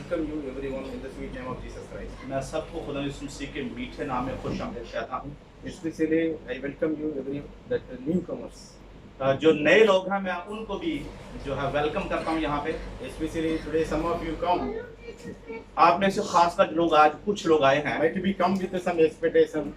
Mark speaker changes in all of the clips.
Speaker 1: welcome you everyone in the sweet name of Jesus Christ.
Speaker 2: मैं सबको खुदा यीशु मसीह के मीठे नाम में खुश आमदीद कहता हूँ।
Speaker 1: Especially I welcome you every that newcomers.
Speaker 2: जो नए लोग हैं मैं उनको भी जो है वेलकम करता हूँ यहाँ पे।
Speaker 1: Especially today some of you come.
Speaker 2: आप में से खासकर लोग आज कुछ लोग आए हैं।
Speaker 1: Might be come with some expectation.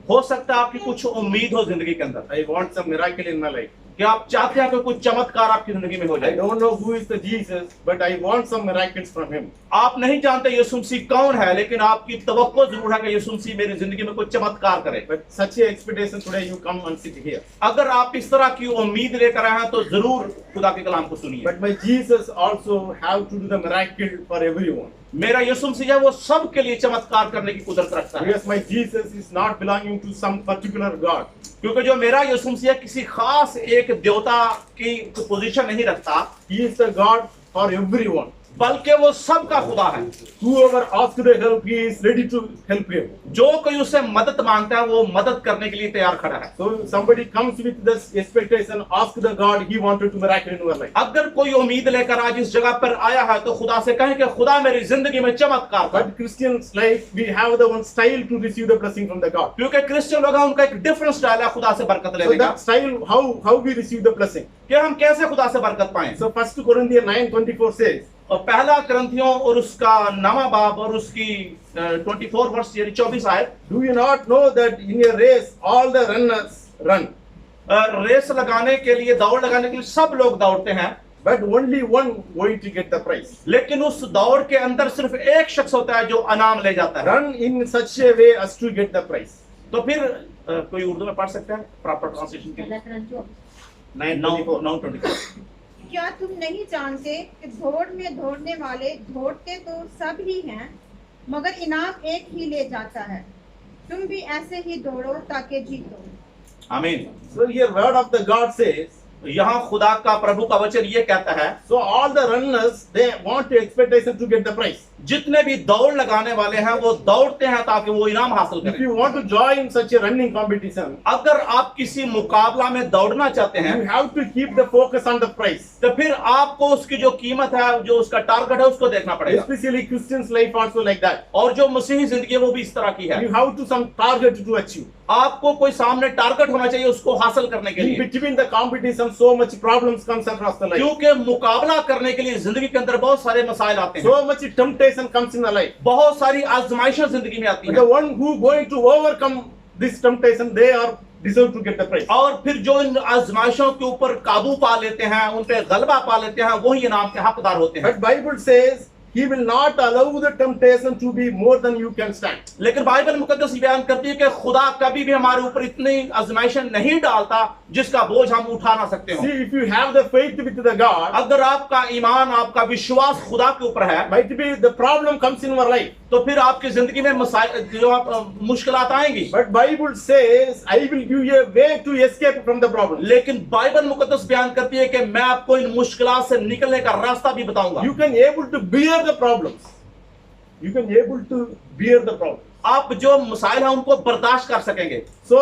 Speaker 2: हो सकता है आपकी कुछ उम्मीद हो जिंदगी के अंदर।
Speaker 1: I want some miracle in my life.
Speaker 2: कि आप चाहते हैं कि कुछ चमत्कार आपकी जिंदगी में हो
Speaker 1: I
Speaker 2: जाए।
Speaker 1: don't know who is the Jesus, but I want some miracles from him.
Speaker 2: आप नहीं जानते यीशु मसीह कौन है, लेकिन आपकी तवक्को जरूर है कि यीशु मसीह मेरी जिंदगी में कुछ चमत्कार करे।
Speaker 1: But such a expectation today you come and sit here.
Speaker 2: अगर आप इस तरह की उम्मीद लेकर आए हैं तो जरूर खुदा के कलाम को सुनिए।
Speaker 1: But my Jesus also have to do the miracle for everyone.
Speaker 2: मेरा यीशु मसीह है वो सब के लिए चमत्कार करने की कुदरत रखता है।
Speaker 1: Because my Jesus is not belonging to some particular God.
Speaker 2: क्योंकि जो मेरा यीशु मसीह किसी खास एक देवता की पोजीशन नहीं रखता,
Speaker 1: He is the God for everyone.
Speaker 2: बल्कि वो सबका खुदा है।
Speaker 1: Whoever asks the help, He is ready to help him.
Speaker 2: जो कोई उससे मदद मांगता है वो मदद करने के लिए तैयार खड़ा है।
Speaker 1: So somebody comes with this expectation, ask the God He wanted to miracle in your life.
Speaker 2: अगर कोई उम्मीद लेकर आज इस जगह पर आया है तो खुदा से कहें कि खुदा मेरी जिंदगी में चमत्कार कर।
Speaker 1: But Christians' life, we have the one style to receive the blessing from the God.
Speaker 2: क्योंकि क्रिश्चियन लोग हैं, उनका एक डिफरेंट स्टाइल है खुदा से बरकत
Speaker 1: So
Speaker 2: लेने का,
Speaker 1: that style, how we receive the blessing.
Speaker 2: कि हम कैसे खुदा से बरकत पाएं।
Speaker 1: So 1 Corinthians 9:24 says,
Speaker 2: और पहला करंथियों और उसका 9वां बाब और उसकी 24 वर्ष यानी 24 आयत,
Speaker 1: do you not know that in a race all the runners run,
Speaker 2: race लगाने के लिए दौड़ लगाने के लिए सब लोग दौड़ते हैं,
Speaker 1: but only one going to get the prize.
Speaker 2: लेकिन उस दौड़ के अंदर सिर्फ एक शख्स होता है जो इनाम ले जाता है।
Speaker 1: Run in such a way as to get the prize.
Speaker 2: तो फिर कोई उर्दू में पढ़ सकता है प्रॉपर ट्रांसलेशन के लिए? 9:24
Speaker 3: क्या तुम नहीं जानते कि दौड़ में दौड़ने वाले दौड़ते तो सब ही हैं, मगर इनाम एक ही ले जाता है। तुम भी ऐसे ही दौड़ो ताकि जीतो।
Speaker 2: आमीन।
Speaker 1: So here word of the God says,
Speaker 2: यहाँ खुदा का प्रभु का वचन ये कहता है,
Speaker 1: so all the runners, they want the expectation to get the prize.
Speaker 2: जितने भी दौड़ लगाने वाले हैं वो दौड़ते हैं ताकि वो इनाम हासिल
Speaker 1: If
Speaker 2: करें।
Speaker 1: you want to join such a running competition,
Speaker 2: अगर आप किसी मुकाबला में दौड़ना चाहते हैं
Speaker 1: you have to keep the focus on the prize.
Speaker 2: तो फिर आपको उसकी जो कीमत है, जो उसका टारगेट है, उसको देखना पड़ेगा।
Speaker 1: Especially Christians' life also like that.
Speaker 2: और जो मसीही जिंदगी है वो भी इस तरह की है।
Speaker 1: You have to some target to achieve.
Speaker 2: आपको कोई सामने टारगेट होना चाहिए उसको हासिल करने के
Speaker 1: In
Speaker 2: लिए,
Speaker 1: between the competition, so much problems comes across the life.
Speaker 2: क्योंकि मुकाबला करने के लिए जिंदगी के अंदर बहुत सारे मसाइल आते हैं,
Speaker 1: So much temptation comes in the life.
Speaker 2: बहुत सारी आजमाइशें जिंदगी में आती
Speaker 1: But
Speaker 2: हैं।
Speaker 1: the one who going to overcome this temptation, they are deserve to get the prize.
Speaker 2: और फिर जो इन आजमाइशों के ऊपर काबू पा लेते हैं, उन पे गलबा पा लेते हैं, वही इनाम के हकदार होते हैं।
Speaker 1: But Bible says He will not allow the temptation to be more than you can stand.
Speaker 2: लेकिन बाइबल मुकद्दस बयान करती है कि खुदा कभी भी हमारे ऊपर इतनी आजमाइशें नहीं डालता जिसका बोझ हम उठा ना सकते हो।
Speaker 1: See, if you have the faith with the God,
Speaker 2: अगर आपका ईमान, आपका विश्वास खुदा के ऊपर है,
Speaker 1: might be the problem comes in your life.
Speaker 2: तो फिर आपकी जिंदगी में मसाइल जो आप मुश्किलात आएंगी।
Speaker 1: But Bible says, I will give you a way to escape from the problem.
Speaker 2: लेकिन बाइबल मुकद्दस बयान करती है कि मैं आपको इन मुश्किलात से निकलने का रास्ता भी बताऊंगा।
Speaker 1: You can able to bear the problems. You can able to bear the problems.
Speaker 2: आप जो मसाइल हैं उनको बर्दाश्त कर सकेंगे।
Speaker 1: So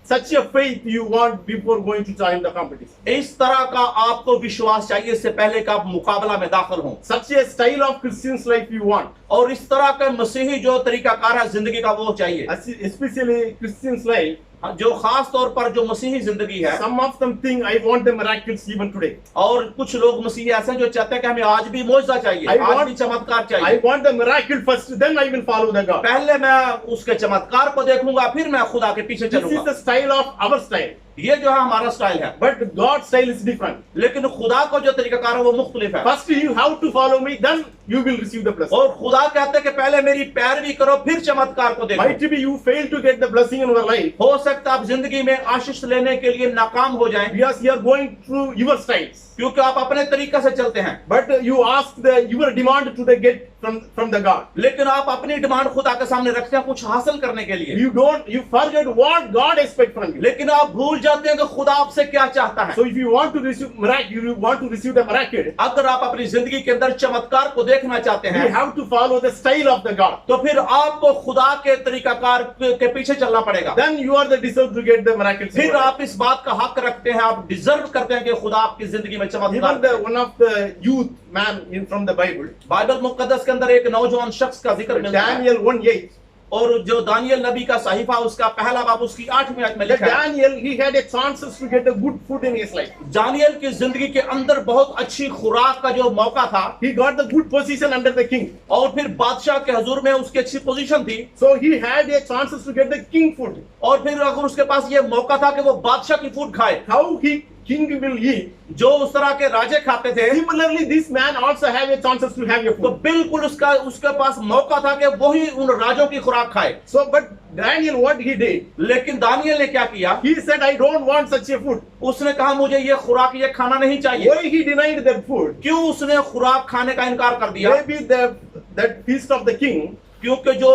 Speaker 1: such a faith you want before going to join the competition.
Speaker 2: इस तरह का आपको विश्वास चाहिए इससे पहले कि आप मुकाबला में दाखिल हों।
Speaker 1: Such a style of Christian's life you want.
Speaker 2: और इस तरह का मसीही जो तरीकाकार है जिंदगी का वो चाहिए,
Speaker 1: Especially Christian's life.
Speaker 2: जो खास तौर पर जो मसीही जिंदगी है।
Speaker 1: Some of them think I want the miracles even today.
Speaker 2: और कुछ लोग मसीही ऐसे हैं जो चाहते हैं कि हमें आज भी मौजज़ा चाहिए, आज भी चमत्कार
Speaker 1: I
Speaker 2: चाहिए।
Speaker 1: want the miracle first, then I will follow the God.
Speaker 2: पहले मैं उसके चमत्कार को देखूंगा, फिर मैं खुदा के पीछे
Speaker 1: This is
Speaker 2: चलूंगा।
Speaker 1: the style of our style.
Speaker 2: ये जो है हमारा स्टाइल है,
Speaker 1: But God's style is different.
Speaker 2: लेकिन खुदा को जो तरीकाकार है वो मुख्तलिफ है।
Speaker 1: First you have to follow me, then you will receive the blessing.
Speaker 2: और खुदा कहते हैं कि पहले मेरी पैरवी करो फिर चमत्कार को देखो।
Speaker 1: Might be you fail to get the blessing in your life
Speaker 2: हो सकता है आप जिंदगी में आशीष लेने के लिए नाकाम हो जाएं,
Speaker 1: because you are going through your styles.
Speaker 2: क्योंकि आप अपने तरीका से चलते हैं।
Speaker 1: But you ask your demand to the get from the God.
Speaker 2: लेकिन आप अपनी डिमांड खुदा के सामने रखते हैं कुछ हासिल करने के लिए,
Speaker 1: You forget what God expects from you.
Speaker 2: लेकिन आप भूल जाते हैं कि खुदा आपसे क्या चाहता है।
Speaker 1: So if you want to receive miracle, you want to receive the miracle,
Speaker 2: अगर आप अपनी जिंदगी के अंदर चमत्कार को देखना चाहते
Speaker 1: you
Speaker 2: हैं
Speaker 1: have to follow the style of the God.
Speaker 2: तो फिर आपको खुदा के तरीकाकार के पीछे चलना पड़ेगा।
Speaker 1: Then you are the deserve to get the miracles. in
Speaker 2: फिर
Speaker 1: your life.
Speaker 2: आप इस बात का हक रखते हैं, आप डिजर्व करते हैं कि खुदा आपकी जिंदगी में
Speaker 1: Even
Speaker 2: चमत्कार।
Speaker 1: one of the youth man from the Bible,
Speaker 2: Bible मुकद्दस के अंदर एक नौजवान शख्स का जिक्र मिलता है
Speaker 1: Daniel 1:8.
Speaker 2: और जो दानियल नबी का सहीफा उसका पहला बाब उसकी 8वीं आयत में
Speaker 1: That
Speaker 2: लिखा है
Speaker 1: Daniel, he had a chances to get a good food in his life.
Speaker 2: Daniel की जिंदगी के अंदर बहुत अच्छी खुराक का जो मौका था
Speaker 1: He got the good position under the king.
Speaker 2: और फिर बादशाह के हुजूर में उसकी अच्छी पोजीशन थी
Speaker 1: So he had a chances to get the king food.
Speaker 2: और फिर अगर उसके पास ये मौका था कि वो बादशाह की फूड खाए
Speaker 1: How king will eat.
Speaker 2: जो उस तरह के राजे खाते थे
Speaker 1: Similarly, this man also have a chances to have a
Speaker 2: तो
Speaker 1: food.
Speaker 2: बिल्कुल उसके पास मौका था कि वही उन राजों की खुराक खाए
Speaker 1: So, but Daniel, what he did,
Speaker 2: लेकिन दानियल ने क्या किया
Speaker 1: he said, I don't want such a food.
Speaker 2: उसने कहा मुझे ये खुराक ये खाना नहीं चाहिए
Speaker 1: Why he denied that food?
Speaker 2: क्यों उसने खुराक खाने का इनकार कर दिया
Speaker 1: Maybe that feast of the king,
Speaker 2: क्योंकि जो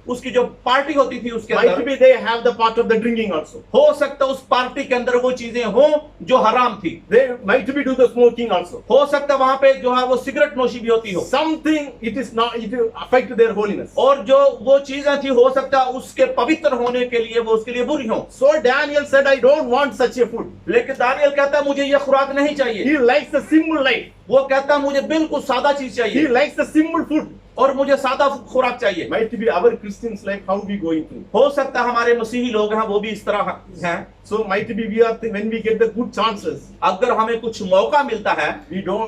Speaker 2: उसकी जो पार्टी होती थी उसके
Speaker 1: might
Speaker 2: अंदर
Speaker 1: be they have the part of the drinking also.
Speaker 2: हो सकता उस पार्टी के अंदर वो चीजें हों जो हराम थी
Speaker 1: They might be do the smoking also.
Speaker 2: हो सकता वहां पे जो है वो सिगरेट नोशी भी होती हो
Speaker 1: Something it is not, it will affect their holiness.
Speaker 2: और जो वो चीजें थी हो सकता उसके पवित्र होने के लिए वो उसके लिए बुरी हो
Speaker 1: So Daniel said, I don't want such a food.
Speaker 2: लेकिन दानियल कहता है मुझे ये खुराक नहीं चाहिए
Speaker 1: He likes the simple life.
Speaker 2: वो कहता है मुझे बिल्कुल सादा चीज
Speaker 1: He
Speaker 2: चाहिए
Speaker 1: likes the simple food.
Speaker 2: और मुझे सादा खुराक चाहिए
Speaker 1: Might be our Christians life, how we going through.
Speaker 2: हो सकता है हमारे मसीही लोग हैं वो भी इस तरह हैं
Speaker 1: So might be we are when we get the good chances,
Speaker 2: अगर हमें कुछ मौका मिलता है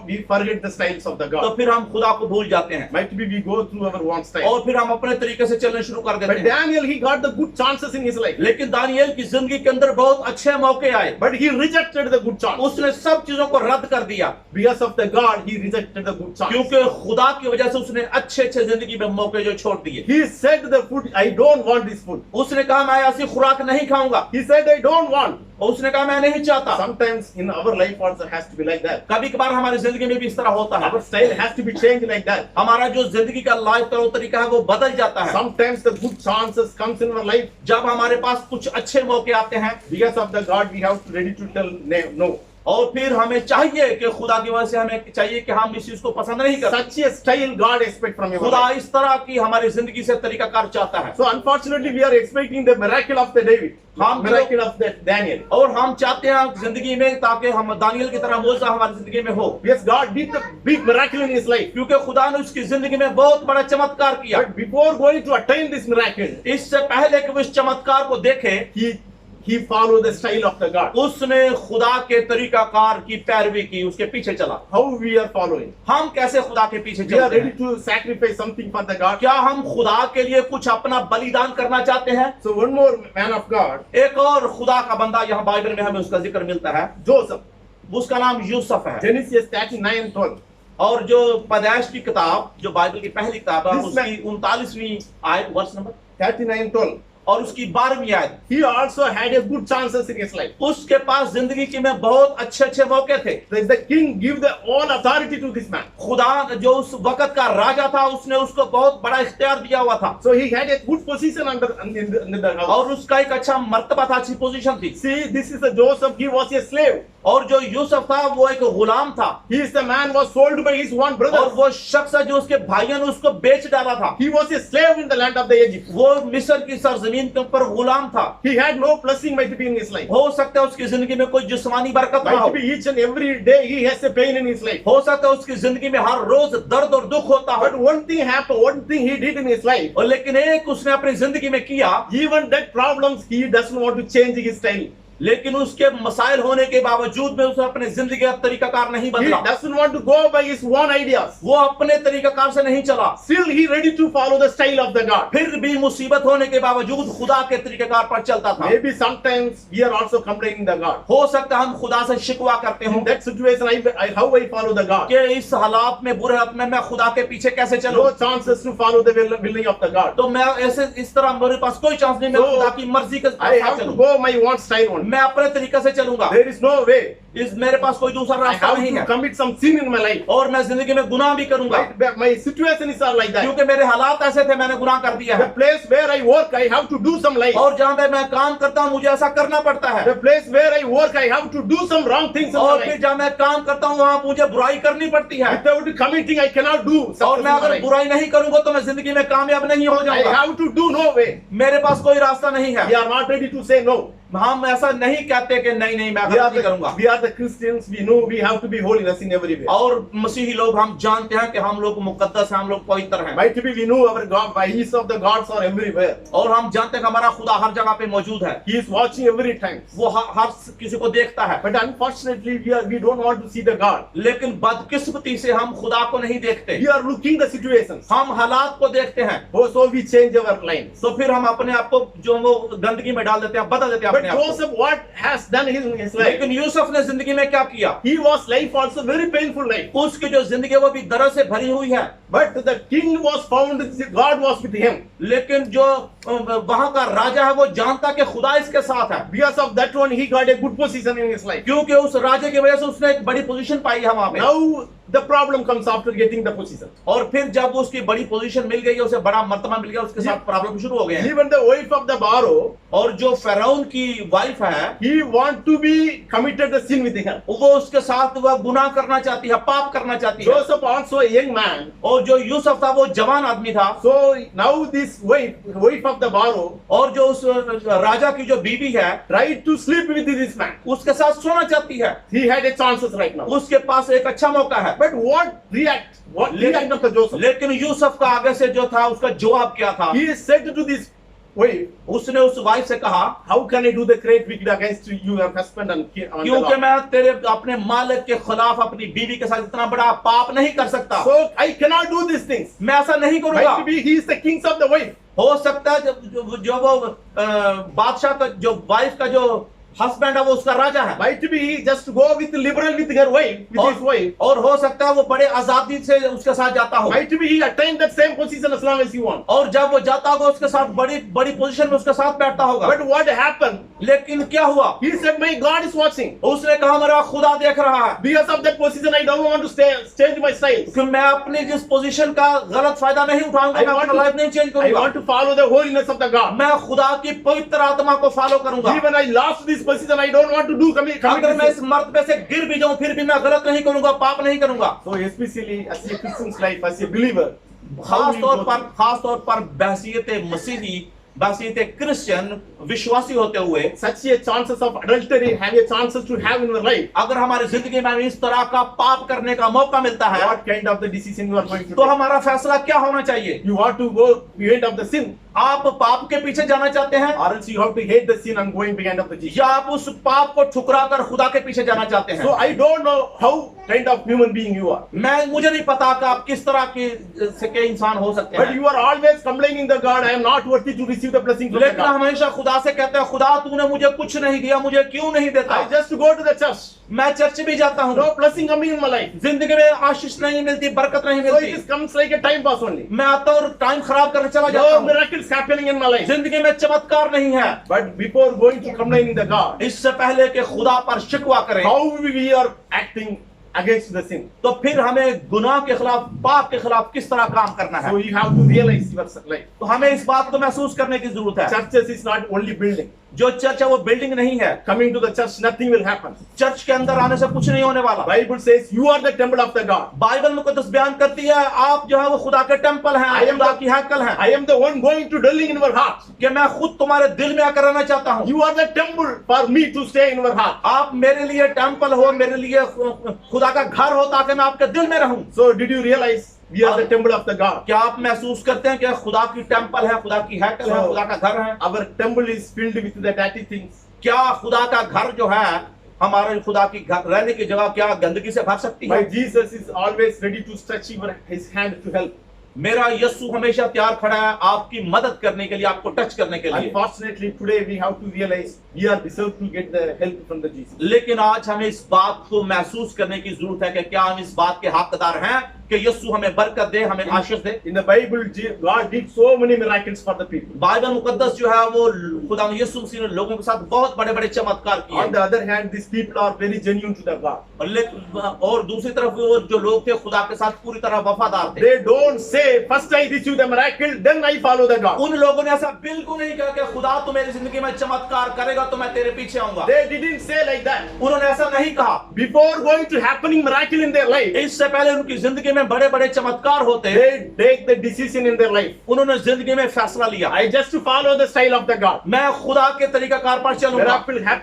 Speaker 1: we forget the styles of the
Speaker 2: तो
Speaker 1: God.
Speaker 2: फिर हम खुदा को भूल जाते हैं
Speaker 1: Might be we go through our own style.
Speaker 2: और फिर हम अपने तरीके से चलने शुरू कर देते
Speaker 1: But
Speaker 2: हैं
Speaker 1: Daniel, he got the good chances in his life.
Speaker 2: लेकिन दानियल की जिंदगी के अंदर बहुत अच्छे मौके आए
Speaker 1: But he rejected the good chance.
Speaker 2: उसने सब चीजों को रद्द कर दिया
Speaker 1: Because of the God, he rejected the good chance.
Speaker 2: क्योंकि खुदा की वजह से उसने अच्छे जिंदगी में मौके जो छोड़ दिए
Speaker 1: He said the food, I don't want this food.
Speaker 2: उसने कहा मैं ऐसी खुराक नहीं खाऊंगा
Speaker 1: He said, I don't want.
Speaker 2: और उसने कहा मैं नहीं चाहता
Speaker 1: Sometimes in our life also has to be like that.
Speaker 2: कभी कभार हमारी जिंदगी में भी इस तरह होता है
Speaker 1: Our style has to be changed like that.
Speaker 2: हमारा जो जिंदगी का लाइफ तरीका है वो बदल जाता है
Speaker 1: Sometimes the good chances comes in our life.
Speaker 2: जब हमारे पास कुछ अच्छे मौके आते हैं
Speaker 1: Because of the God, we have to ready to tell no.
Speaker 2: और फिर हमें चाहिए कि खुदा की वजह से हमें चाहिए कि हम इस चीज को पसंद नहीं करते
Speaker 1: Such a style God expects from your
Speaker 2: खुदा
Speaker 1: life.
Speaker 2: इस तरह की हमारी जिंदगी से तरीकाकार चाहता है
Speaker 1: So unfortunately, we are expecting the miracle of the David,
Speaker 2: हम
Speaker 1: miracle of the Daniel.
Speaker 2: और हम चाहते हैं जिंदगी में ताकि हम दानियल की तरह मौजूद हमारी जिंदगी में हो
Speaker 1: Yes, God did the big miracle in his life.
Speaker 2: क्योंकि खुदा ने उसकी जिंदगी में बहुत बड़ा चमत्कार किया
Speaker 1: But before going to attain this miracle,
Speaker 2: इससे पहले कि वो इस चमत्कार को देखे
Speaker 1: he followed the style of the God.
Speaker 2: उसने खुदा के तरीकाकार की पैरवी की उसके पीछे चला
Speaker 1: How we are following?
Speaker 2: हम कैसे खुदा के पीछे
Speaker 1: We are
Speaker 2: चलते
Speaker 1: ready
Speaker 2: हैं
Speaker 1: to sacrifice something for the God.
Speaker 2: क्या हम खुदा के लिए कुछ अपना बलिदान करना चाहते हैं
Speaker 1: So one more man of God,
Speaker 2: एक और खुदा का बंदा यहाँ बाइबल में हमें उसका जिक्र मिलता है
Speaker 1: Joseph,
Speaker 2: उसका नाम यूसुफ है
Speaker 1: Genesis 39:12.
Speaker 2: और जो पैदाइश की किताब जो बाइबल की पहली किताब है
Speaker 1: This
Speaker 2: उसकी 39वीं आयत वर्ष नंबर
Speaker 1: 39:12.
Speaker 2: और उसकी 12वीं आयत
Speaker 1: He also had a good chances in his life.
Speaker 2: उसके पास जिंदगी की में बहुत अच्छे मौके थे
Speaker 1: The king give the all authority to this man.
Speaker 2: खुदा जो उस वक्त का राजा था उसने उसको बहुत बड़ा इख्तियार दिया हुआ था
Speaker 1: So he had a good position in the house.
Speaker 2: और उसका एक अच्छा मर्तबा था अच्छी पोजीशन थी
Speaker 1: See, this is a Joseph. He was a slave.
Speaker 2: और जो यूसुफ था वो एक गुलाम था
Speaker 1: He is the man was sold by his one brother.
Speaker 2: और वो शख्स है जो उसके भाइयों ने उसको बेच डाला था
Speaker 1: He was a slave in the land of the Egypt.
Speaker 2: वो मिस्र की सरजमीन के ऊपर गुलाम था
Speaker 1: He had no blessing might be in his life.
Speaker 2: हो सकता है उसकी जिंदगी में कोई जिस्मानी बरकत ना हो
Speaker 1: Might be each and every day he has a pain in his life.
Speaker 2: हो सकता है उसकी जिंदगी में हर रोज दर्द और दुख होता हो
Speaker 1: But one thing happened, one thing he did in his life.
Speaker 2: और लेकिन एक उसने अपनी जिंदगी में किया
Speaker 1: Even that problems, he doesn't want to change his style.
Speaker 2: लेकिन उसके मसाइल होने के बावजूद में उसने अपने जिंदगी का तरीकाकार नहीं
Speaker 1: He
Speaker 2: बदला
Speaker 1: doesn't want to go by his own ideas.
Speaker 2: वो अपने तरीकाकार से नहीं चला
Speaker 1: Still he ready to follow the style of the God.
Speaker 2: फिर भी मुसीबत होने के बावजूद खुदा के तरीकाकार पर चलता था
Speaker 1: Maybe sometimes we are also complaining the God.
Speaker 2: हो सकता है हम खुदा से शिकवा करते हो
Speaker 1: In that situation, how I follow the God?
Speaker 2: कि इस हालात में बुरे हालात में मैं खुदा के पीछे कैसे चलूं
Speaker 1: No chances to follow the will of the God.
Speaker 2: तो मैं ऐसे इस तरह मेरे पास कोई चांस नहीं मैं
Speaker 1: So,
Speaker 2: खुदा की मर्जी के
Speaker 1: I
Speaker 2: साथ
Speaker 1: have to
Speaker 2: चलूं
Speaker 1: go my own style only.
Speaker 2: मैं अपने तरीके से चलूंगा
Speaker 1: There is no way.
Speaker 2: इस मेरे पास कोई दूसरा
Speaker 1: I
Speaker 2: रास्ता
Speaker 1: have
Speaker 2: नहीं
Speaker 1: to
Speaker 2: है
Speaker 1: commit some sin in my life.
Speaker 2: और मैं जिंदगी में गुनाह भी करूंगा
Speaker 1: My situations are like that.
Speaker 2: क्योंकि मेरे हालात ऐसे थे मैंने गुनाह कर दिया
Speaker 1: The
Speaker 2: है
Speaker 1: place where I work, I have to do some life.
Speaker 2: और जहां पे मैं काम करता हूं मुझे ऐसा करना पड़ता है
Speaker 1: The place where I work, I have to do some wrong things in my
Speaker 2: और फिर
Speaker 1: life.
Speaker 2: जहां मैं काम करता हूं वहां मुझे बुराई करनी पड़ती है
Speaker 1: Without committing, I cannot do
Speaker 2: और
Speaker 1: success in
Speaker 2: मैं
Speaker 1: my
Speaker 2: अगर
Speaker 1: life.
Speaker 2: बुराई नहीं करूंगा तो मैं जिंदगी में कामयाब नहीं हो
Speaker 1: I
Speaker 2: जाऊंगा
Speaker 1: have to do no way.
Speaker 2: मेरे पास कोई रास्ता नहीं है
Speaker 1: We are not ready to say no.
Speaker 2: हम ऐसा नहीं कहते कि नहीं नहीं मैं गलत नहीं करूंगा।
Speaker 1: we are the Christians, we know we have to be holiness in every way.
Speaker 2: और मसीही लोग हम जानते हैं कि हम लोग मुकद्दस हैं, हम लोग पवित्र हैं।
Speaker 1: Might be we know our God, by His of the gods are everywhere.
Speaker 2: और हम जानते हैं कि हमारा खुदा हर जगह पे मौजूद है,
Speaker 1: He is watching every time.
Speaker 2: वो हर किसी को देखता है।
Speaker 1: But unfortunately, we don't want to see the God.
Speaker 2: लेकिन बदकिस्मती से हम खुदा को नहीं देखते,
Speaker 1: We are looking the situations.
Speaker 2: हम हालात को देखते हैं।
Speaker 1: So we change our lines.
Speaker 2: तो फिर हम अपने आप को जो वो गंदगी में डाल देते हैं, बदल देते हैं
Speaker 1: But
Speaker 2: अपने आप को।
Speaker 1: Joseph, what has done in his life?
Speaker 2: लेकिन यूसुफ ने जिंदगी में क्या किया?
Speaker 1: He was life also very painful life.
Speaker 2: उसकी जो जिंदगी है वो भी दर्द से भरी हुई है।
Speaker 1: But the king was found, God was with him.
Speaker 2: लेकिन जो वहां का राजा है वो जानता कि खुदा इसके साथ है,
Speaker 1: Because of that one, he got a good position in his life.
Speaker 2: क्योंकि उस राजे की वजह से उसने एक बड़ी पोजीशन पाई है वहां पे।
Speaker 1: Now the problem comes after getting the position.
Speaker 2: और फिर जब उसकी बड़ी पोजीशन मिल गई, उसे बड़ा मर्तबा मिल गया, उसके साथ प्रॉब्लम शुरू हो गए हैं।
Speaker 1: Even the wife of the Pharaoh,
Speaker 2: और जो फिरौन की वाइफ है,
Speaker 1: he want to be committed the sin with him.
Speaker 2: वो उसके साथ वह गुनाह करना चाहती है, पाप करना चाहती है।
Speaker 1: Joseph also a young man.
Speaker 2: और जो यूसुफ था वो जवान आदमी था।
Speaker 1: So now this wife of the Pharaoh
Speaker 2: और जो उस राजा की जो बीवी है
Speaker 1: tried to sleep with this man.
Speaker 2: उसके साथ सोना चाहती है।
Speaker 1: He had a chances right now.
Speaker 2: उसके पास एक अच्छा मौका है।
Speaker 1: But what react of the Joseph?
Speaker 2: लेकिन यूसुफ का आगे से जो था उसका जवाब क्या था?
Speaker 1: He said to this wife,
Speaker 2: उसने उस वाइफ से कहा,
Speaker 1: how can I do the great wicked against you, your husband and the
Speaker 2: क्योंकि
Speaker 1: Lord?
Speaker 2: मैं तेरे अपने मालिक के खिलाफ अपनी बीवी के साथ इतना बड़ा पाप नहीं कर सकता।
Speaker 1: So I cannot do these things.
Speaker 2: मैं ऐसा नहीं करूंगा।
Speaker 1: Might be he is the king of the wife.
Speaker 2: हो सकता है जो वो बादशाह का जो वाइफ का जो हस्बैंड है वो उसका राजा है।
Speaker 1: Might be he just go with liberal with her wife, with his wife.
Speaker 2: और हो सकता है वो बड़े आजादी से उसके साथ जाता हो।
Speaker 1: Might be he attained that same position as long as he want.
Speaker 2: और जब वो जाता होगा उसके साथ बड़ी बड़ी पोजीशन में उसके साथ बैठता होगा।
Speaker 1: But what happened?
Speaker 2: लेकिन क्या हुआ?
Speaker 1: He said, my God is watching.
Speaker 2: उसने कहा मेरा खुदा देख रहा है।
Speaker 1: Because of that position, I don't want to change my style.
Speaker 2: कि मैं अपनी जिस पोजीशन का गलत फायदा नहीं उठाऊंगा, मैं अपना लाइफ नहीं चेंज
Speaker 1: I
Speaker 2: करूंगा।
Speaker 1: want to follow the holiness of the God.
Speaker 2: मैं खुदा की पवित्र आत्मा को फॉलो करूंगा।
Speaker 1: Even I lost this position, I don't want to do commit
Speaker 2: अगर मैं इस
Speaker 1: sin.
Speaker 2: मर्तबे से गिर भी जाऊं फिर भी मैं गलत नहीं करूंगा, पाप नहीं करूंगा।
Speaker 1: So especially as a Christian's life, as a believer,
Speaker 2: खास तौर पर बहसीयत मसीही, बहसीयत क्रिश्चियन विश्वासी होते हुए
Speaker 1: such a chances of adultery have a chances to have in your life.
Speaker 2: अगर हमारी जिंदगी में इस तरह का पाप करने का मौका मिलता है,
Speaker 1: What kind of the decision you are going to
Speaker 2: तो
Speaker 1: take?
Speaker 2: हमारा फैसला क्या होना चाहिए?
Speaker 1: You want to go behind of the sin,
Speaker 2: आप पाप के पीछे जाना चाहते हैं,
Speaker 1: or else you have to hate the sin and going behind of the Jesus.
Speaker 2: या आप उस पाप को ठुकरा कर खुदा के पीछे जाना चाहते
Speaker 1: So
Speaker 2: हैं?
Speaker 1: I don't know how kind of human being you are,
Speaker 2: मुझे नहीं पता कि आप किस तरह के इंसान हो सकते
Speaker 1: but
Speaker 2: हैं,
Speaker 1: you are always complaining the God, I am not worthy to receive the blessings of the
Speaker 2: लेकिन
Speaker 1: God.
Speaker 2: हमेशा खुदा से कहते हैं, खुदा तूने मुझे कुछ नहीं दिया, मुझे क्यों नहीं देता?
Speaker 1: I just go to the church,
Speaker 2: मैं चर्च भी जाता हूँ,
Speaker 1: no blessing coming in my life.
Speaker 2: जिंदगी में आशीष नहीं मिलती, बरकत नहीं
Speaker 1: So it
Speaker 2: मिलती,
Speaker 1: just comes like a time pass only.
Speaker 2: मैं आता हूँ और टाइम खराब करने चला जाता
Speaker 1: No
Speaker 2: हूँ,
Speaker 1: miracles happening in my life.
Speaker 2: जिंदगी में चमत्कार नहीं है।
Speaker 1: But before going to complaining the God,
Speaker 2: इससे पहले कि खुदा पर शिकवा करें,
Speaker 1: how we are acting against the sin.
Speaker 2: तो फिर हमें गुनाह के खिलाफ, पाप के खिलाफ किस तरह काम करना
Speaker 1: So
Speaker 2: है।
Speaker 1: you have to realize your life.
Speaker 2: तो हमें इस बात को महसूस करने की जरूरत है।
Speaker 1: Churches is not only building.
Speaker 2: जो चर्च है वो बिल्डिंग नहीं है।
Speaker 1: Coming to the church, nothing will happen.
Speaker 2: Church के अंदर आने से कुछ नहीं होने वाला।
Speaker 1: Bible says you are the temple of the God.
Speaker 2: Bible मुकद्दस बयान करती है, आप जो है वो खुदा के टेंपल हैं,
Speaker 1: I am
Speaker 2: खुदा
Speaker 1: the-
Speaker 2: की हैकल हैं,
Speaker 1: I am the one going to dwelling in your heart.
Speaker 2: कि मैं खुद तुम्हारे दिल में आकर रहना चाहता हूँ।
Speaker 1: You are the temple for me to stay in your heart.
Speaker 2: आप मेरे लिए टेंपल हो, मेरे लिए खुदा का घर हो, ताकि मैं आपके दिल में रहूं।
Speaker 1: So did you realize we are the temple of the God?
Speaker 2: क्या आप महसूस करते हैं कि खुदा की टेंपल है, खुदा की हैकल है, खुदा का घर है?
Speaker 1: Our temple is filled with the dirty things.
Speaker 2: क्या खुदा का घर जो है, हमारे खुदा की घर रहने की जगह क्या गंदगी से भर सकती
Speaker 1: My
Speaker 2: है?
Speaker 1: Jesus is always ready to stretch his hand to help.
Speaker 2: मेरा यीशु हमेशा तैयार खड़ा है आपकी मदद करने के लिए, आपको टच करने के लिए।
Speaker 1: Unfortunately, today we have to realize we are deserved to get the help from the Jesus.
Speaker 2: लेकिन आज हमें इस बात को महसूस करने की जरूरत है कि क्या हम इस बात के हकदार हैं कि यीशु हमें बरकत दे, हमें आशीष दे।
Speaker 1: In the Bible, God did so many miracles for the people.
Speaker 2: Bible मुकद्दस जो है वो खुदा यीशु मसीह ने लोगों के साथ बहुत बड़े बड़े चमत्कार
Speaker 1: On
Speaker 2: किए।
Speaker 1: the other hand, these people are very genuine to the God.
Speaker 2: और दूसरी तरफ वो जो लोग थे खुदा के साथ पूरी तरह वफादार थे।
Speaker 1: They don't say, first I receive the miracle, then I follow the God.
Speaker 2: उन लोगों ने ऐसा बिल्कुल नहीं कहा कि खुदा तू मेरी जिंदगी में चमत्कार करेगा तो मैं तेरे पीछे आऊंगा।
Speaker 1: They didn't say like that.
Speaker 2: उन्होंने ऐसा नहीं कहा।
Speaker 1: Before going to happening miracle in their life,
Speaker 2: इससे पहले उनकी जिंदगी में बड़े बड़े चमत्कार होते,
Speaker 1: they take the decision in their life.
Speaker 2: उन्होंने जिंदगी में फैसला लिया,
Speaker 1: I just follow the style of the God.
Speaker 2: मैं खुदा के तरीकाकार पर चलूंगा।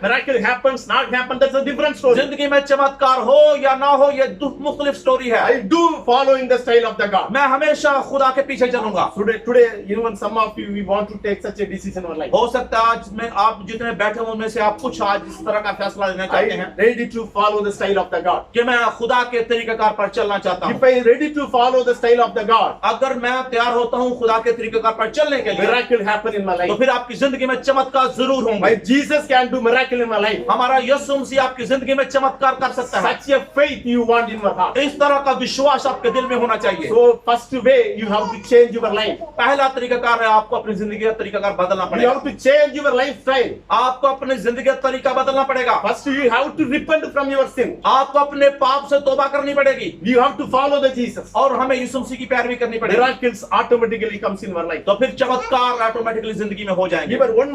Speaker 1: Miracle happens, not happen, that's a different story.
Speaker 2: जिंदगी में चमत्कार हो या ना हो, ये मुख्तलिफ स्टोरी है।
Speaker 1: I do follow in the style of the God.
Speaker 2: मैं हमेशा खुदा के पीछे चलूंगा।
Speaker 1: Today, even some of you, we want to take such a decision in our life.
Speaker 2: हो सकता है आज में आप जितने बैठे हो उनमें से आप कुछ आज इस तरह का फैसला लेना
Speaker 1: I
Speaker 2: चाहते हैं
Speaker 1: am ready to follow the style of the God.
Speaker 2: कि मैं खुदा के तरीकाकार पर चलना चाहता हूँ।
Speaker 1: If I am ready to follow the style of the God,
Speaker 2: अगर मैं तैयार होता हूँ खुदा के तरीकाकार पर चलने के लिए,
Speaker 1: miracle happen in my
Speaker 2: तो
Speaker 1: life.
Speaker 2: फिर आपकी जिंदगी में चमत्कार जरूर होंगे।
Speaker 1: My Jesus can do miracle in my life.
Speaker 2: हमारा यीशु मसीह आपकी जिंदगी में चमत्कार कर सकता है।
Speaker 1: Such a faith you want in your heart.
Speaker 2: इस तरह का विश्वास आपके दिल में होना चाहिए।
Speaker 1: So first way you have to change your life.
Speaker 2: पहला तरीकाकार है आपको अपनी जिंदगी का तरीकाकार बदलना
Speaker 1: You
Speaker 2: पड़ेगा।
Speaker 1: have to change your lifestyle.
Speaker 2: आपको अपनी जिंदगी का तरीका बदलना पड़ेगा।
Speaker 1: First you have to repent from your sin.
Speaker 2: आपको अपने पाप से तौबा करनी पड़ेगी
Speaker 1: You have to follow the Jesus.
Speaker 2: और हमें यीशु मसीह की पैरवी करनी पड़ेगी।
Speaker 1: Miracles automatically comes in our life.
Speaker 2: तो फिर चमत्कार ऑटोमेटिकली जिंदगी में हो जाएंगे।
Speaker 1: Even one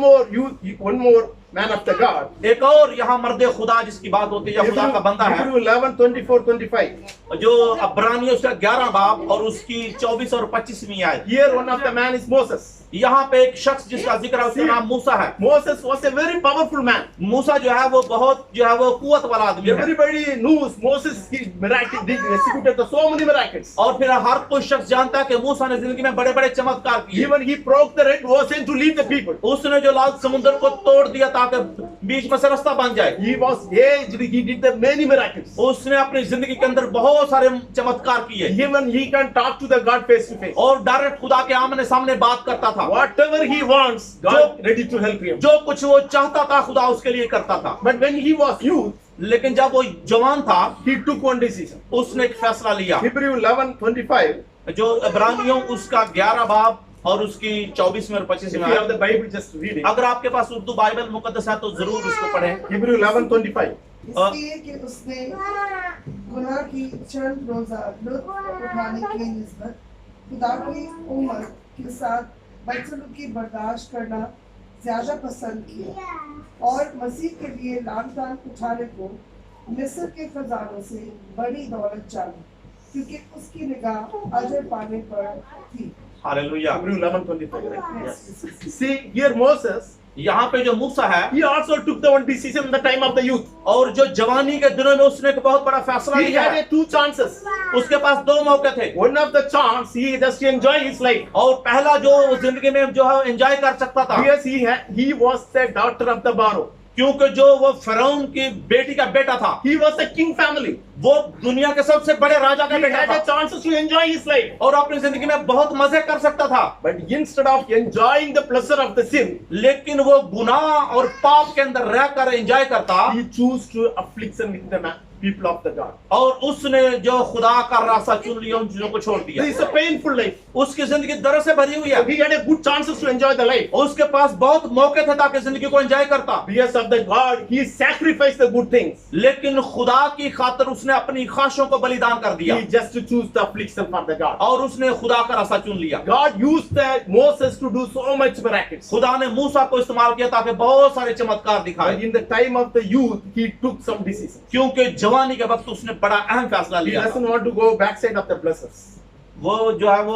Speaker 1: more man of the God.
Speaker 2: एक और यहाँ मर्द खुदा जिसकी बात होती है या खुदा का बंदा है,
Speaker 1: Hebrew 11, 24, 25.
Speaker 2: जो अब्रानियों उसका 11 बाब और उसकी 24 और 25वीं आयत।
Speaker 1: Here one of the man is Moses.
Speaker 2: यहाँ पे एक शख्स जिसका जिक्र है उसका नाम मूसा है।
Speaker 1: Moses was a very powerful man.
Speaker 2: मूसा जो है वो बहुत जो है वो कुवत वाला आदमी है।
Speaker 1: Everybody knows Moses he miracle did executed so many miracles.
Speaker 2: और फिर हर कोई शख्स जानता है कि मूसा ने जिंदगी में बड़े बड़े चमत्कार किए।
Speaker 1: Even he broke the Red Ocean to lead the people.
Speaker 2: उसने जो लाल समुद्र को तोड़ दिया ताकि बीच में से रास्ता बन जाए।
Speaker 1: He was aged. He did the many miracles.
Speaker 2: उसने अपनी जिंदगी के अंदर बहुत सारे चमत्कार किए
Speaker 1: Even he can talk to the God face to face.
Speaker 2: और डायरेक्ट खुदा के आमने सामने बात करता था।
Speaker 1: Whatever he wants, God ready to help him.
Speaker 2: जो कुछ वो चाहता था खुदा उसके लिए करता था।
Speaker 1: But when he was youth,
Speaker 2: लेकिन जब वो जवान था
Speaker 1: he took one decision.
Speaker 2: उसने एक फैसला लिया।
Speaker 1: Hebrew 11, 25.
Speaker 2: जो इब्रानियों उसका 11 बाब और उसकी 24 और
Speaker 1: If
Speaker 2: 25
Speaker 1: you
Speaker 2: में
Speaker 1: have the Bible, just read it.
Speaker 2: अगर आपके पास उर्दू बाइबल मुकद्दस है तो जरूर उसको पढ़ें।
Speaker 1: Hebrew 11, 25.
Speaker 4: इसलिए कि उसने गुनाह की चंद रोजा लुत्फ उठाने की निस्बत खुदा की उम्र के साथ बदसलूकी की बर्दाश्त करना ज्यादा पसंद किया और मसीह के लिए लान तान उठाने को मिस्र के खजानों से बड़ी दौलत चाही, क्योंकि उसकी निगाह अजर पाने पर थी।
Speaker 2: Hallelujah.
Speaker 1: Hebrew 11, 25. Right? Yes. See, here Moses,
Speaker 2: यहाँ पे जो मूसा है
Speaker 1: he also took the one decision in the time of the youth.
Speaker 2: और जो जवानी के दिनों में उसने एक बहुत बड़ा फैसला
Speaker 1: He
Speaker 2: लिया
Speaker 1: had
Speaker 2: है।
Speaker 1: two chances.
Speaker 2: उसके पास दो मौके थे
Speaker 1: One of the chance, he just enjoy his life.
Speaker 2: और पहला जो जिंदगी में जो है एंजॉय कर सकता था,
Speaker 1: Yes, he was the daughter of the Pharaoh.
Speaker 2: क्योंकि जो वो फिरौन की बेटी का बेटा था,
Speaker 1: He was a king family.
Speaker 2: वो दुनिया के सबसे बड़े राजा का
Speaker 1: He
Speaker 2: बेटा
Speaker 1: had a
Speaker 2: था
Speaker 1: chance to enjoy his life.
Speaker 2: और अपनी जिंदगी में बहुत मजे कर सकता था।
Speaker 1: But instead of enjoying the pleasure of the sin,
Speaker 2: लेकिन वो गुनाह और पाप के अंदर रहकर एंजॉय करता
Speaker 1: he chose to affliction with the people of the God.
Speaker 2: और उसने जो खुदा का रास्ता चुन लिया उन चीजों को छोड़ दिया।
Speaker 1: This is a painful life.
Speaker 2: उसकी जिंदगी दर्द से भरी हुई है।
Speaker 1: He had a good chances to enjoy the life.
Speaker 2: उसके पास बहुत मौके थे ताकि जिंदगी को एंजॉय करता,
Speaker 1: Because of the God, he sacrificed the good things.
Speaker 2: लेकिन खुदा की खातिर उसने अपनी ख्वाहिशों को बलिदान कर दिया
Speaker 1: He just to choose the affliction for the God.
Speaker 2: और उसने खुदा का रास्ता चुन लिया।
Speaker 1: God used Moses to do so much miracles.
Speaker 2: खुदा ने मूसा को इस्तेमाल किया ताकि बहुत सारे चमत्कार
Speaker 1: But
Speaker 2: दिखाए,
Speaker 1: in the time of the youth, he took some decisions.
Speaker 2: क्योंकि जवानी के वक्त उसने बड़ा अहम फैसला
Speaker 1: He
Speaker 2: लिया था।
Speaker 1: doesn't want to go backside of the blessings.
Speaker 2: वो जो है वो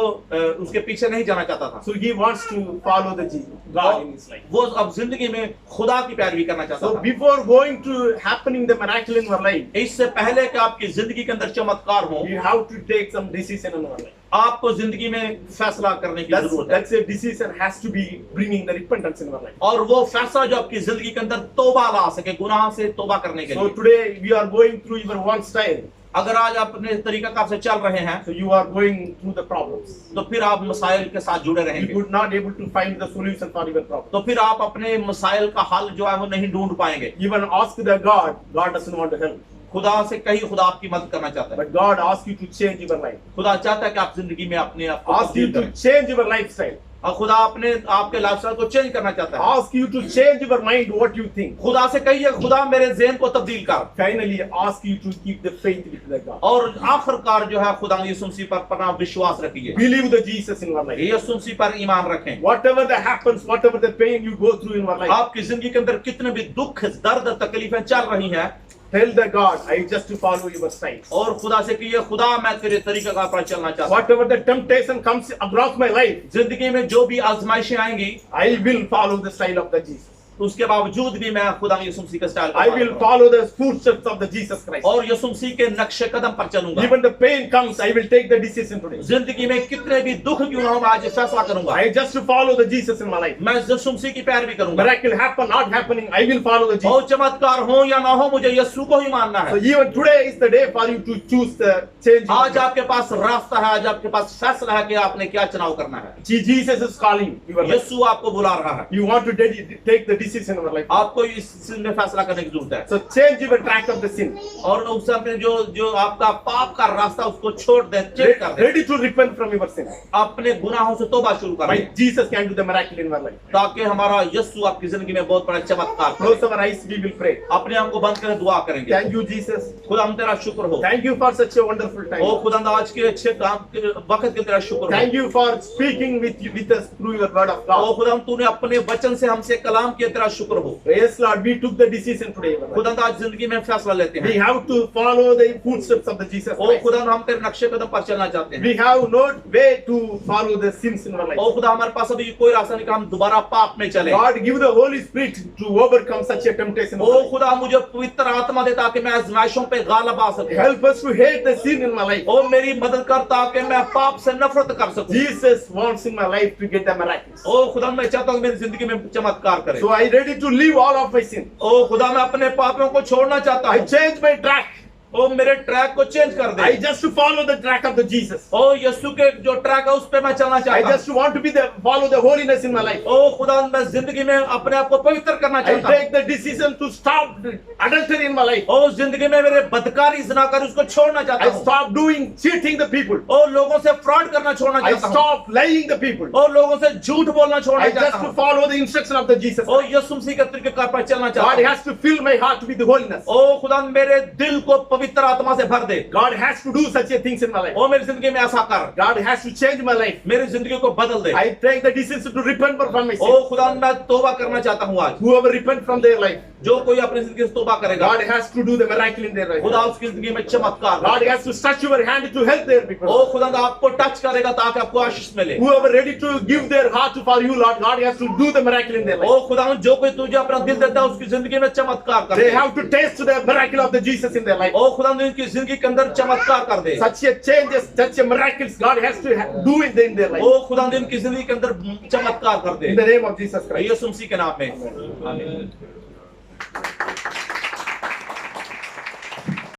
Speaker 2: उसके पीछे नहीं जाना चाहता था।
Speaker 1: So he wants to follow the God in his life.
Speaker 2: वो अब जिंदगी में खुदा की पैरवी करना चाहता
Speaker 1: So
Speaker 2: था।
Speaker 1: before going to happening the miracle in our life,
Speaker 2: इससे पहले कि आपकी जिंदगी के अंदर चमत्कार हो,
Speaker 1: you have to take some decision in our life.
Speaker 2: आपको जिंदगी में फैसला करने की जरूरत है
Speaker 1: That's a decision has to be bringing the repentance in our life.
Speaker 2: और वो फैसला जो आपकी जिंदगी के अंदर तौबा ला सके, गुनाह से तौबा करने के
Speaker 1: So
Speaker 2: लिए।
Speaker 1: today we are going through your one style.
Speaker 2: अगर आज आप अपने तरीकाकार से चल रहे हैं
Speaker 1: So you are going through the problems.
Speaker 2: तो फिर आप मसाइल के साथ जुड़े
Speaker 1: You
Speaker 2: रहेंगे,
Speaker 1: would not able to find the solution for your problem.
Speaker 2: तो फिर आप अपने मसाइल का हल जो है वो नहीं ढूंढ पाएंगे।
Speaker 1: Even ask the God, God doesn't want to help.
Speaker 2: खुदा से कहीं खुदा आपकी मदद करना चाहता है,
Speaker 1: But God asks you to change your life.
Speaker 2: खुदा चाहता है कि आप जिंदगी में अपने आप को
Speaker 1: Ask you
Speaker 2: तब्दील
Speaker 1: to
Speaker 2: करें
Speaker 1: change your lifestyle.
Speaker 2: और खुदा अपने आपके लाइफस्टाइल को चेंज करना चाहता है।
Speaker 1: Ask you to change your mind, what you think.
Speaker 2: खुदा से कहिए खुदा मेरे ज़हन को तब्दील कर,
Speaker 1: Finally, ask you to keep the faith with the God.
Speaker 2: और आखिरकार जो है खुदा यीशु मसीह पर अपना विश्वास रखिए,
Speaker 1: Believe the Jesus in your life.
Speaker 2: यीशु मसीह पर ईमान रखें।
Speaker 1: Whatever that happens, whatever the pain you go through in your life,
Speaker 2: आपकी जिंदगी के अंदर कितने भी दुख, दर्द, तकलीफें चल रही हैं,
Speaker 1: Tell the God, I just to follow your style.
Speaker 2: और खुदा से कि ये खुदा मैं तेरे तरीका पर चलना चाहता हूँ।
Speaker 1: Whatever the temptation comes across my life,
Speaker 2: जिंदगी में जो भी आजमाइशें आएंगी
Speaker 1: I will follow the style of the Jesus.
Speaker 2: उसके बावजूद भी मैं खुदा यीशु मसीह का style
Speaker 1: I will follow the footsteps of the Jesus Christ.
Speaker 2: और यीशु मसीह के नक्शे कदम पर चलूंगा।
Speaker 1: Even the pain comes, I will take the decision today.
Speaker 2: जिंदगी में कितने भी दुख क्यों ना हो, मैं आज फैसला करूंगा
Speaker 1: I just to follow the Jesus in my life.
Speaker 2: मैं यीशु मसीह की पैरवी करूंगा।
Speaker 1: Miracle happen, not happening, I will follow the Jesus.
Speaker 2: और चमत्कार हो या ना हो, मुझे यीशु को ही मानना
Speaker 1: So
Speaker 2: है।
Speaker 1: even today is the day for you to choose the change.
Speaker 2: आज आपके पास रास्ता है, आज आपके पास फैसला है कि आपने क्या चुनाव करना है।
Speaker 1: Jesus is calling your life.
Speaker 2: यीशु आपको बुला रहा है,
Speaker 1: You want to take the decision in your life.
Speaker 2: आपको इस चीज में फैसला करने की जरूरत है।
Speaker 1: So change your track of the sin.
Speaker 2: और उस समय जो आपका पाप का रास्ता उसको छोड़ दे, चेंज कर दे,
Speaker 1: Ready to repent from your sin.
Speaker 2: अपने गुनाहों से तौबा शुरू कर
Speaker 1: Why
Speaker 2: they,
Speaker 1: Jesus can do the miracle in your life.
Speaker 2: ताकि हमारा यीशु आपकी जिंदगी में बहुत बड़ा चमत्कार करे।
Speaker 1: Close our eyes, we will pray.
Speaker 2: अपने आप को बंद कर दुआ करेंगे।
Speaker 1: Thank you, Jesus.
Speaker 2: खुदा हम तेरा शुक्र हो।
Speaker 1: Thank you for such a wonderful
Speaker 2: O
Speaker 1: time.
Speaker 2: खुदा आज के अच्छे काम के वक्त के तेरा शुक्र हो।
Speaker 1: Thank you for speaking with us through your word of
Speaker 2: O
Speaker 1: God.
Speaker 2: खुदा तूने अपने वचन से हमसे कलाम किया, तेरा शुक्र हो।
Speaker 1: Yes, Lord, we took the decision today.
Speaker 2: खुदा आज जिंदगी में फैसला लेते
Speaker 1: We
Speaker 2: हैं।
Speaker 1: have to follow the footsteps of the Jesus
Speaker 2: O
Speaker 1: Christ.
Speaker 2: खुदा हम तेरे नक्शे कदम पर चलना चाहते हैं।
Speaker 1: We have no way to follow the sins in our life.
Speaker 2: ओ खुदा हमारे पास अभी कोई रास्ता नहीं कि हम दोबारा पाप में चले।
Speaker 1: God, give the Holy Spirit to overcome such a temptation. in
Speaker 2: O
Speaker 1: our life.
Speaker 2: खुदा मुझे पवित्र आत्मा दे ताकि मैं आजमाइशों पे गालिब आ सकूं।
Speaker 1: Help us to hate the sin in my life.
Speaker 2: ओ मेरी मदद कर ताकि मैं पाप से नफरत कर सकूं।
Speaker 1: Jesus wants in my life to get the miracles.
Speaker 2: ओ खुदा मैं चाहता हूं कि मेरी जिंदगी में चमत्कार करे।
Speaker 1: So I ready to leave all of my sin.
Speaker 2: ओ खुदा मैं अपने पापों को छोड़ना चाहता
Speaker 1: I
Speaker 2: हूं।
Speaker 1: change my track.
Speaker 2: ओ मेरे ट्रैक को चेंज कर
Speaker 1: I
Speaker 2: they.
Speaker 1: just to follow the track of the Jesus.
Speaker 2: ओ यीशु के जो ट्रैक है उस पे मैं चलना
Speaker 1: I
Speaker 2: चाहता
Speaker 1: just want to be the follow the holiness in my life.
Speaker 2: हूं। ओ खुदा मैं जिंदगी में अपने आप को पवित्र करना
Speaker 1: I
Speaker 2: चाहता हूं।
Speaker 1: take the decision to stop the adultery in my life.
Speaker 2: ओ जिंदगी में मेरे बदकारी जना कर उसको छोड़ना चाहता
Speaker 1: I
Speaker 2: हूं।
Speaker 1: stop doing cheating the people.
Speaker 2: ओ लोगों से फ्रॉड करना छोड़ना
Speaker 1: I
Speaker 2: चाहता हूं।
Speaker 1: stop lying the people.
Speaker 2: ओ लोगों से झूठ बोलना छोड़ना
Speaker 1: I
Speaker 2: चाहता
Speaker 1: just to
Speaker 2: हूं।
Speaker 1: follow the instruction of the Jesus.
Speaker 2: ओ यीशु मसीह के तरीके पर चलना
Speaker 1: God
Speaker 2: चाहता हूं।
Speaker 1: has to fill my heart with the holiness.
Speaker 2: ओ खुदा मेरे दिल को पवित्र आत्मा से भर दे।
Speaker 1: God has to do such a things in my life.
Speaker 2: ओ मेरी जिंदगी में ऐसा कर,
Speaker 1: God has to change my life.
Speaker 2: मेरी जिंदगी को बदल दे।
Speaker 1: I take the decision to repent from my sin.
Speaker 2: ओ खुदा मैं तौबा करना चाहता हूँ आज।
Speaker 1: Whoever repent from their life,
Speaker 2: जो कोई अपनी जिंदगी से तौबा करेगा,
Speaker 1: God has to do the miracle in their life.
Speaker 2: खुदा उसकी जिंदगी में चमत्कार
Speaker 1: God
Speaker 2: करे।
Speaker 1: has to stretch your hand to help their people.
Speaker 2: ओ खुदा आपको टच करेगा ताकि आपको आशीष मिले।
Speaker 1: Whoever ready to give their heart for you, Lord, God has to do the miracle in their life.
Speaker 2: ओ खुदा जो कोई तुझे अपना दिल देता है उसकी जिंदगी में चमत्कार कर
Speaker 1: They
Speaker 2: they.
Speaker 1: have to taste the miracle of the Jesus in their life.
Speaker 2: ओ खुदा उनकी जिंदगी के अंदर चमत्कार कर दे।
Speaker 1: Such a changes, such a miracles God has to do in their life.
Speaker 2: ओ खुदा उनकी जिंदगी के अंदर चमत्कार कर
Speaker 1: In
Speaker 2: they.
Speaker 1: the name of Jesus Christ.
Speaker 2: यीशु मसीह के नाम में आमीन।